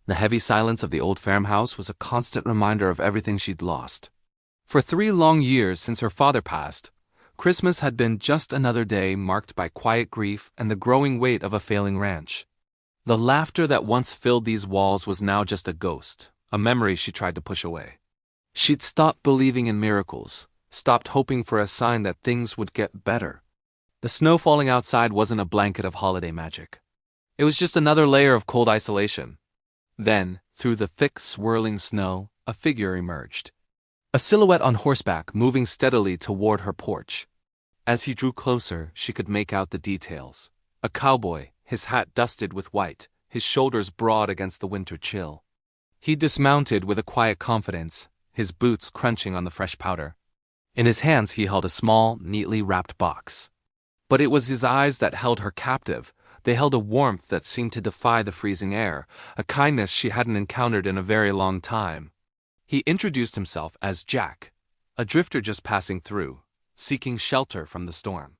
The heavy silence of the old farmhouse was a constant reminder of everything she'd lost. For 3 long years since her father passed, Christmas had been just another day marked by quiet grief and the growing weight of a failing ranch. The laughter that once filled these walls was now just a ghost, a memory she tried to push away. She'd stopped believing in miracles, stopped hoping for a sign that things would get better. The snow falling outside wasn't a blanket of holiday magic. It was just another layer of cold isolation. Then, through the thick, swirling snow, a figure emerged. A silhouette on horseback moving steadily toward her porch. As he drew closer, she could make out the details. A cowboy, his hat dusted with white, his shoulders broad against the winter chill. He dismounted with a quiet confidence, his boots crunching on the fresh powder. In his hands he held a small, neatly wrapped box. But it was his eyes that held her captive. They held a warmth that seemed to defy the freezing air, a kindness she hadn't encountered in a very long time. He introduced himself as Jack, a drifter just passing through, seeking shelter from the storm.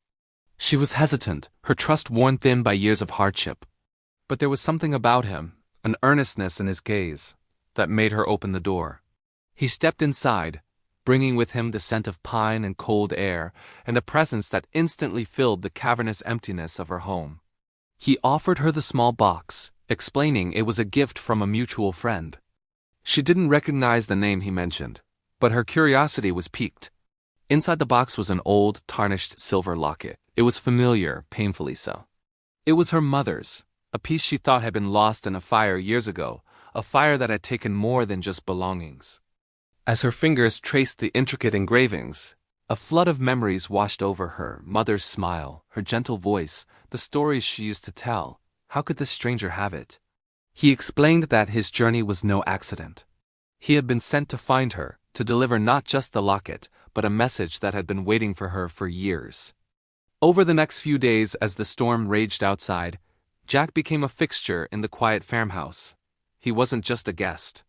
She was hesitant, her trust worn thin by years of hardship. But there was something about him, an earnestness in his gaze, that made her open the door. He stepped inside, bringing with him the scent of pine and cold air, and a presence that instantly filled the cavernous emptiness of her home. He offered her the small box, explaining it was a gift from a mutual friend. She didn't recognize the name he mentioned, but her curiosity was piqued. Inside the box was an old, tarnished silver locket. It was familiar, painfully so. It was her mother's, a piece she thought had been lost in a fire years ago, a fire that had taken more than just belongings. As her fingers traced the intricate engravings, a flood of memories washed over her: mother's smile, her gentle voice, the stories she used to tell. How could this stranger have it? He explained that his journey was no accident. He had been sent to find her, to deliver not just the locket, but a message that had been waiting for her for years. Over the next few days, as the storm raged outside, Jack became a fixture in the quiet farmhouse. He wasn't just a guest.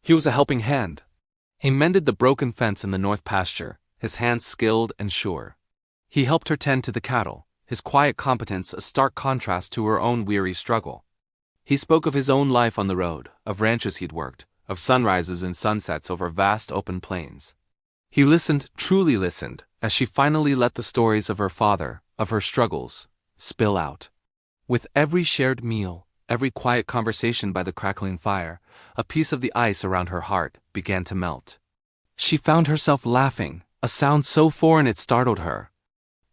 He was a helping hand. He mended the broken fence in the north pasture, his hands skilled and sure. He helped her tend to the cattle, his quiet competence a stark contrast to her own weary struggle. He spoke of his own life on the road, of ranches he'd worked, of sunrises and sunsets over vast open plains. He listened, truly listened, as she finally let the stories of her father, of her struggles, spill out. With every shared meal, every quiet conversation by the crackling fire, a piece of the ice around her heart began to melt. She found herself laughing, a sound so foreign it startled her.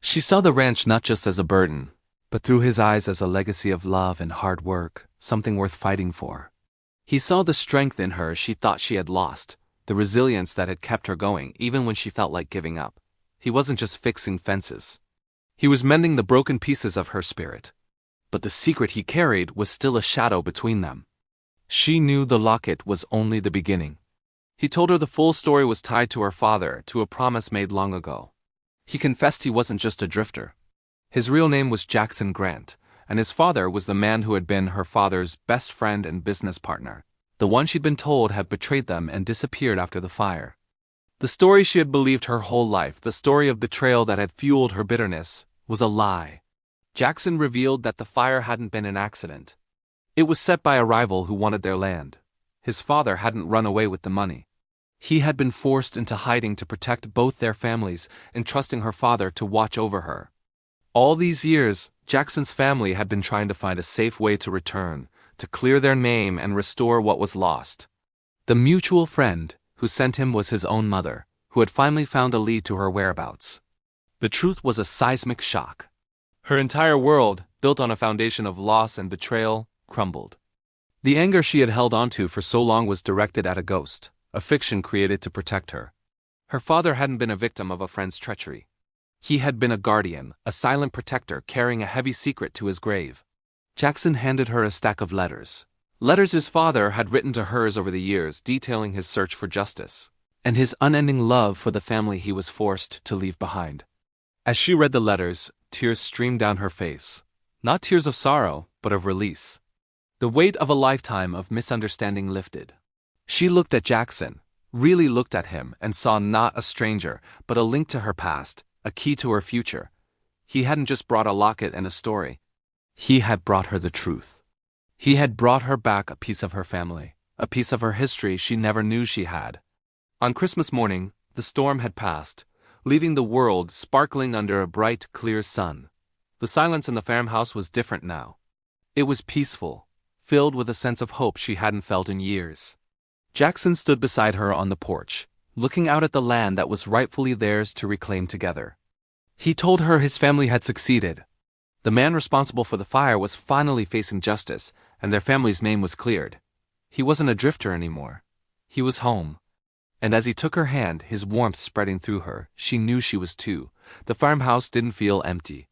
She saw the ranch not just as a burden, but through his eyes as a legacy of love and hard work, something worth fighting for. He saw the strength in her she thought she had lost, the resilience that had kept her going even when she felt like giving up. He wasn't just fixing fences. He was mending the broken pieces of her spirit. But the secret he carried was still a shadow between them. She knew the locket was only the beginning. He told her the full story was tied to her father, to a promise made long ago. He confessed he wasn't just a drifter. His real name was Jackson Grant, and his father was the man who had been her father's best friend and business partner, the one she'd been told had betrayed them and disappeared after the fire. The story she had believed her whole life, the story of betrayal that had fueled her bitterness, was a lie. Jackson revealed that the fire hadn't been an accident. It was set by a rival who wanted their land. His father hadn't run away with the money. He had been forced into hiding to protect both their families, entrusting her father to watch over her. All these years, Jackson's family had been trying to find a safe way to return, to clear their name and restore what was lost. The mutual friend who sent him was his own mother, who had finally found a lead to her whereabouts. The truth was a seismic shock. Her entire world, built on a foundation of loss and betrayal, crumbled. The anger she had held onto for so long was directed at a ghost, a fiction created to protect her. Her father hadn't been a victim of a friend's treachery. He had been a guardian, a silent protector carrying a heavy secret to his grave. Jackson handed her a stack of letters. Letters his father had written to hers over the years, detailing his search for justice, and his unending love for the family he was forced to leave behind. As she read the letters, tears streamed down her face. Not tears of sorrow, but of release. The weight of a lifetime of misunderstanding lifted. She looked at Jackson, really looked at him, and saw not a stranger, but a link to her past, a key to her future. He hadn't just brought a locket and a story. He had brought her the truth. He had brought her back a piece of her family, a piece of her history she never knew she had. On Christmas morning, the storm had passed, leaving the world sparkling under a bright, clear sun. The silence in the farmhouse was different now. It was peaceful, filled with a sense of hope she hadn't felt in years. Jackson stood beside her on the porch, looking out at the land that was rightfully theirs to reclaim together. He told her his family had succeeded. The man responsible for the fire was finally facing justice, and their family's name was cleared. He wasn't a drifter anymore. He was home. And as he took her hand, his warmth spreading through her, she knew she was too. The farmhouse didn't feel empty.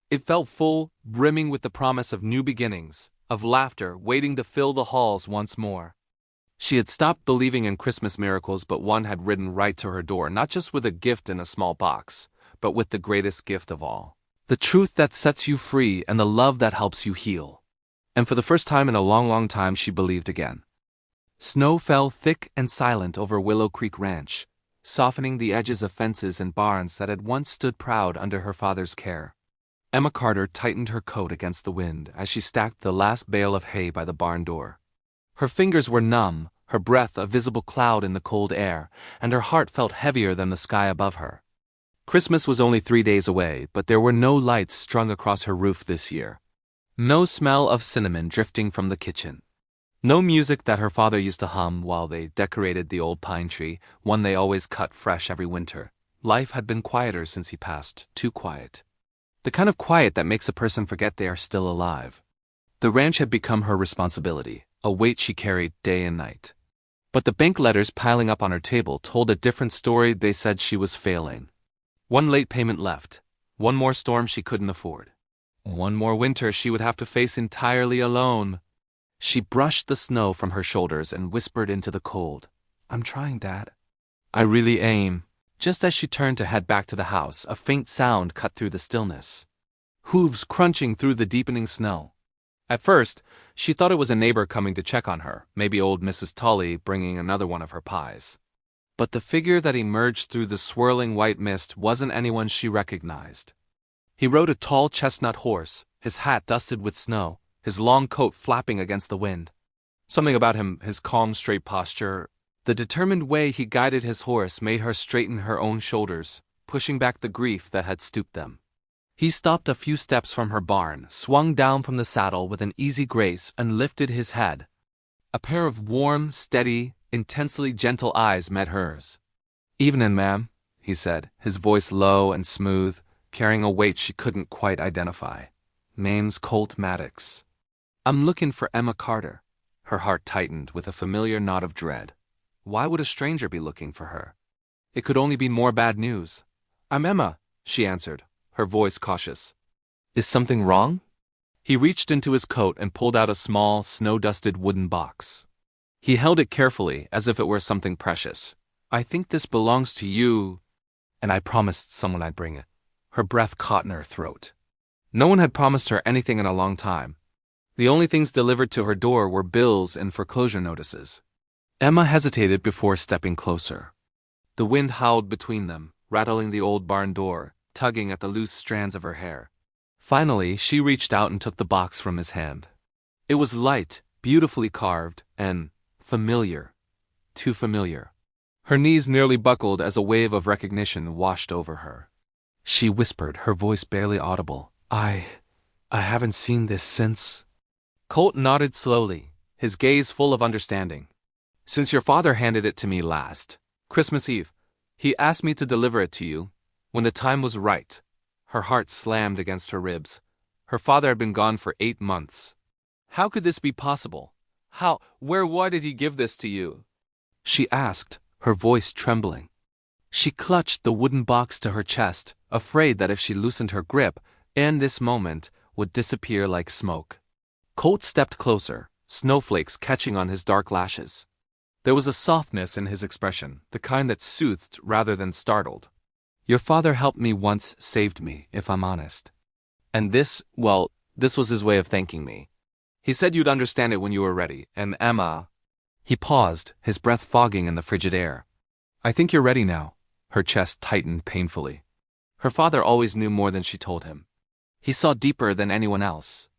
It felt full, brimming with the promise of new beginnings, of laughter waiting to fill the halls once more. She had stopped believing in Christmas miracles, but one had ridden right to her door, not just with a gift in a small box, but with the greatest gift of all. The truth that sets you free and the love that helps you heal. And for the first time in a long, long time, she believed again. Snow fell thick and silent over Willow Creek Ranch, softening the edges of fences and barns that had once stood proud under her father's care. Emma Carter tightened her coat against the wind as she stacked the last bale of hay by the barn door. Her fingers were numb, her breath a visible cloud in the cold air, and her heart felt heavier than the sky above her. Christmas was only 3 days away, but there were no lights strung across her roof this year. No smell of cinnamon drifting from the kitchen. No music that her father used to hum while they decorated the old pine tree, one they always cut fresh every winter. Life had been quieter since he passed, too quiet. The kind of quiet that makes a person forget they are still alive. The ranch had become her responsibility, a weight she carried day and night. But the bank letters piling up on her table told a different story. They said she was failing. One late payment left, one more storm she couldn't afford. One more winter she would have to face entirely alone. She brushed the snow from her shoulders and whispered into the cold, "I'm trying, Dad. I really am." Just as she turned to head back to the house, a faint sound cut through the stillness. Hooves crunching through the deepening snow. At first, she thought it was a neighbor coming to check on her, maybe old Mrs. Tully bringing another one of her pies. But the figure that emerged through the swirling white mist wasn't anyone she recognized. He rode a tall chestnut horse, his hat dusted with snow, his long coat flapping against the wind. Something about him, his calm, straight posture, the determined way he guided his horse made her straighten her own shoulders, pushing back the grief that had stooped them. He stopped a few steps from her barn, swung down from the saddle with an easy grace and lifted his head. A pair of warm, steady, intensely gentle eyes met hers. "Evenin', ma'am," he said, his voice low and smooth, carrying a weight she couldn't quite identify. "Name's Colt Maddox. I'm looking for Emma Carter." Her heart tightened with a familiar knot of dread. Why would a stranger be looking for her? It could only be more bad news. "I'm Emma," she answered, her voice cautious. "Is something wrong?" He reached into his coat and pulled out a small, snow-dusted wooden box. He held it carefully, as if it were something precious. "I think this belongs to you, and I promised someone I'd bring it." Her breath caught in her throat. No one had promised her anything in a long time. The only things delivered to her door were bills and foreclosure notices. Emma hesitated before stepping closer. The wind howled between them, rattling the old barn door, tugging at the loose strands of her hair. Finally, she reached out and took the box from his hand. It was light, beautifully carved, and familiar. Too familiar. Her knees nearly buckled as a wave of recognition washed over her. She whispered, her voice barely audible, I haven't seen this since." Colt nodded slowly, his gaze full of understanding. "Since your father handed it to me last, Christmas Eve. He asked me to deliver it to you, when the time was right." Her heart slammed against her ribs. Her father had been gone for 8 months. "How could this be possible? Why did he give this to you?" she asked, her voice trembling. She clutched the wooden box to her chest, afraid that if she loosened her grip, in this moment, would disappear like smoke. Colt stepped closer, snowflakes catching on his dark lashes. There was a softness in his expression, the kind that soothed rather than startled. "Your father helped me once, saved me, if I'm honest. And this was his way of thanking me. He said you'd understand it when you were ready, and Emma..." He paused, his breath fogging in the frigid air. "I think you're ready now." Her chest tightened painfully. Her father always knew more than she told him. He saw deeper than anyone else.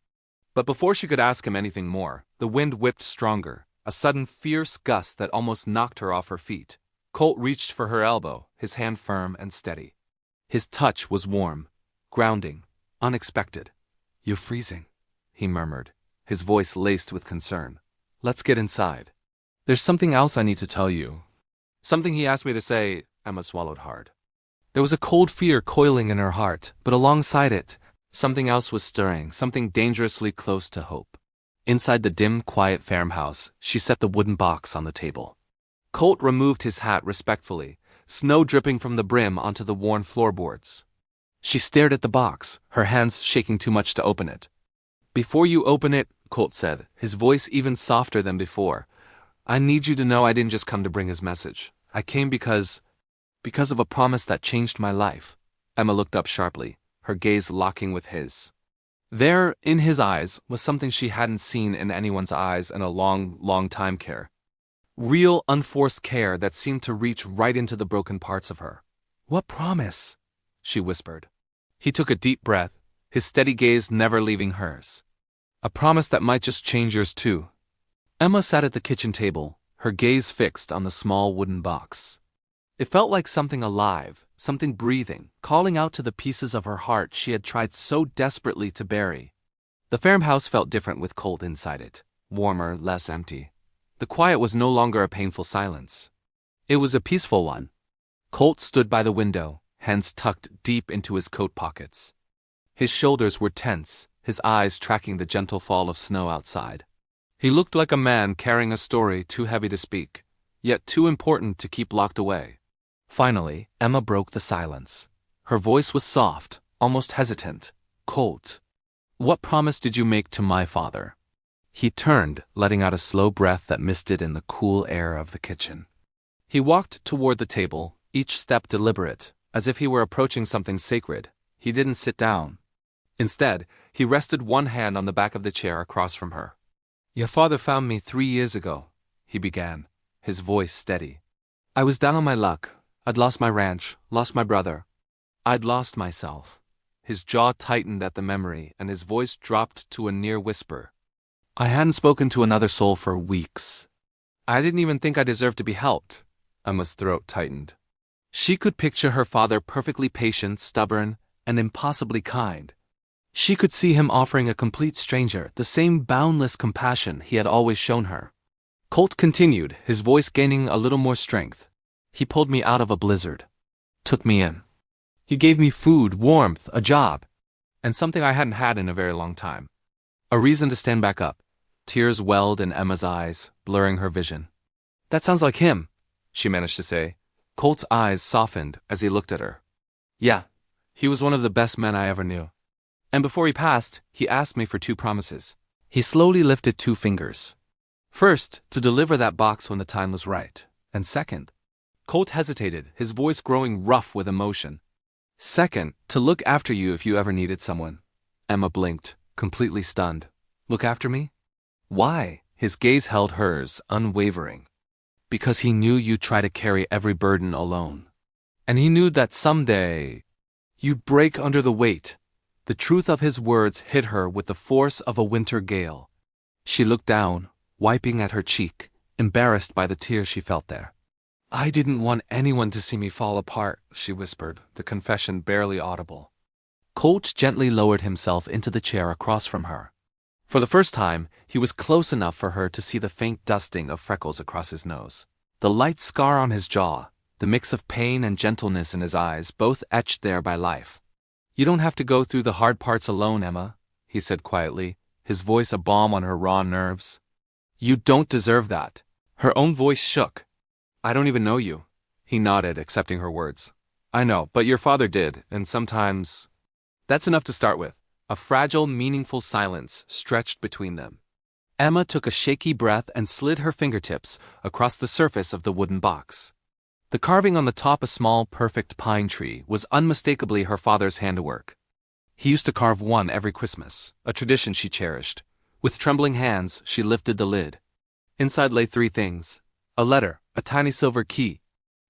But before she could ask him anything more, the wind whipped stronger, a sudden fierce gust that almost knocked her off her feet. Colt reached for her elbow, his hand firm and steady. His touch was warm, grounding, unexpected. "You're freezing," he murmured, his voice laced with concern. "Let's get inside. There's something else I need to tell you." Something he asked me to say. Emma swallowed hard. There was a cold fear coiling in her heart, but alongside it, something else was stirring, something dangerously close to hope. Inside the dim, quiet farmhouse, she set the wooden box on the table. Colt removed his hat respectfully, snow dripping from the brim onto the worn floorboards. She stared at the box, her hands shaking too much to open it. "Before you open it," Colt said, his voice even softer than before, "I need you to know I didn't just come to bring his message. I came because of a promise that changed my life." Emma looked up sharply, her gaze locking with his. There, in his eyes, was something she hadn't seen in anyone's eyes in a long, long time. Care. Real, unforced care that seemed to reach right into the broken parts of her. "What promise?" she whispered. He took a deep breath, his steady gaze never leaving hers. "A promise that might just change yours too." Emma sat at the kitchen table, her gaze fixed on the small wooden box. It felt like something alive, something breathing, calling out to the pieces of her heart she had tried so desperately to bury. The farmhouse felt different with Colt inside it, warmer, less empty. The quiet was no longer a painful silence. It was a peaceful one. Colt stood by the window, hands tucked deep into his coat pockets. His shoulders were tense, his eyes tracking the gentle fall of snow outside. He looked like a man carrying a story too heavy to speak, yet too important to keep locked away. Finally, Emma broke the silence. Her voice was soft, almost hesitant. "Colt, what promise did you make to my father?" He turned, letting out a slow breath that misted in the cool air of the kitchen. He walked toward the table, each step deliberate, as if he were approaching something sacred. He didn't sit down. Instead, he rested one hand on the back of the chair across from her. "Your father found me 3 years ago," he began, his voice steady. "I was down on my luck. I'd lost my ranch, lost my brother. I'd lost myself." His jaw tightened at the memory, and his voice dropped to a near whisper. "I hadn't spoken to another soul for weeks. I didn't even think I deserved to be helped." Emma's throat tightened. She could picture her father perfectly patient, stubborn, and impossibly kind. She could see him offering a complete stranger the same boundless compassion he had always shown her. Colt continued, his voice gaining a little more strength. "He pulled me out of a blizzard. Took me in. He gave me food, warmth, a job, and something I hadn't had in a very long time. A reason to stand back up." Tears welled in Emma's eyes, blurring her vision. "That sounds like him," she managed to say. Colt's eyes softened as he looked at her. "Yeah, he was one of the best men I ever knew. And before he passed, he asked me for 2 promises." He slowly lifted 2 fingers. "First, to deliver that box when the time was right. And second—" Colt hesitated, his voice growing rough with emotion. "Second, to look after you if you ever needed someone." Emma blinked, completely stunned. "Look after me? Why?" His gaze held hers, unwavering. "Because he knew you'd try to carry every burden alone. And he knew that someday you'd break under the weight." The truth of his words hit her with the force of a winter gale. She looked down, wiping at her cheek, embarrassed by the tears she felt there. "I didn't want anyone to see me fall apart," she whispered, the confession barely audible. Colt gently lowered himself into the chair across from her. For the first time, he was close enough for her to see the faint dusting of freckles across his nose. The light scar on his jaw, the mix of pain and gentleness in his eyes, both etched there by life. "You don't have to go through the hard parts alone, Emma," he said quietly, his voice a balm on her raw nerves. "You don't deserve that." Her own voice shook. "I don't even know you." He nodded, accepting her words. "I know, but your father did, and sometimes—" That's enough to start with. A fragile, meaningful silence stretched between them. Emma took a shaky breath and slid her fingertips across the surface of the wooden box. The carving on the top, a small, perfect pine tree, was unmistakably her father's handiwork. He used to carve one every Christmas, a tradition she cherished. With trembling hands, she lifted the lid. Inside lay 3 things: a letter, a tiny silver key,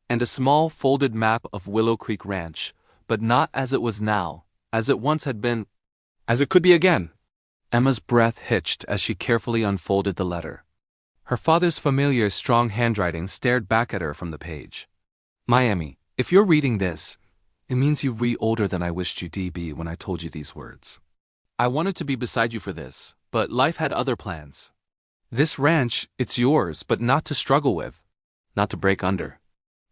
and a small folded map of Willow Creek Ranch, but not as it was now, as it once had been, as it could be again. Emma's breath hitched as she carefully unfolded the letter. Her father's familiar strong handwriting stared back at her from the page. My Emmy, if you're reading this, it means you're way older than I wished you'd be when I told you these words. I wanted to be beside you for this, but life had other plans. This ranch, it's yours, but not to struggle with. Not to break under.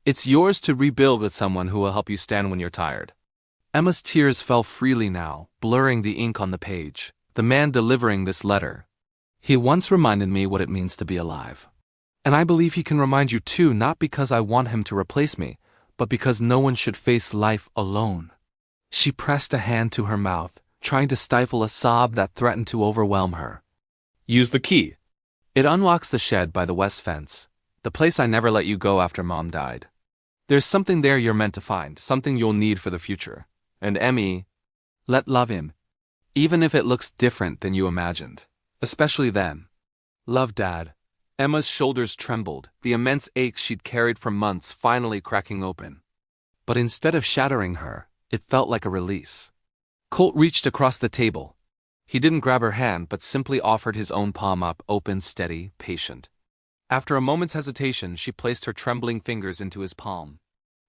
It's yours to rebuild with someone who will help you stand when you're tired. Emma's tears fell freely now, blurring the ink on the page. The man delivering this letter. He once reminded me what it means to be alive. And I believe he can remind you too, not because I want him to replace me, but because no one should face life alone. She pressed a hand to her mouth, trying to stifle a sob that threatened to overwhelm her. Use the key. It unlocks the shed by the west fence, the place I never let you go after Mom died. There's something there you're meant to find, something you'll need for the future. And Emmy, let love him. Even if it looks different than you imagined. Especially then. Love, Dad. Emma's shoulders trembled, the immense ache she'd carried for months finally cracking open. But instead of shattering her, it felt like a release. Colt reached across the table. He didn't grab her hand, but simply offered his own palm up, open, steady, patient. After a moment's hesitation, she placed her trembling fingers into his palm.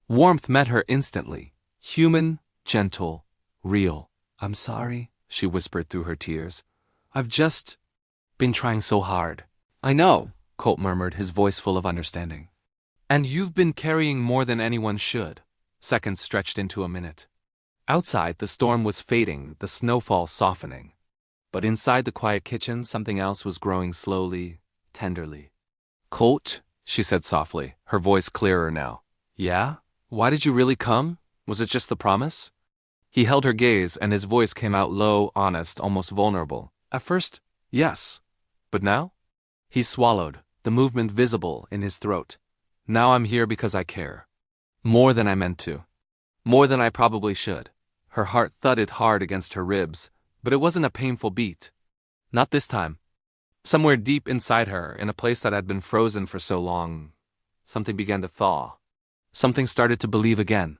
Warmth met her instantly. Human, gentle, real. I'm sorry, she whispered through her tears. I've just been trying so hard. I know, Colt murmured, his voice full of understanding. And you've been carrying more than anyone should. Seconds stretched into a minute. Outside, the storm was fading, the snowfall softening. But inside the quiet kitchen, something else was growing slowly, tenderly. Colt, she said softly, her voice clearer now. Yeah? Why did you really come? Was it just the promise? He held her gaze, and his voice came out low, honest, almost vulnerable. At first, yes. But now? He swallowed, the movement visible in his throat. Now I'm here because I care. More than I meant to. More than I probably should. Her heart thudded hard against her ribs, but it wasn't a painful beat. Not this time. Somewhere deep inside her, in a place that had been frozen for so long, something began to thaw. Something started to believe again.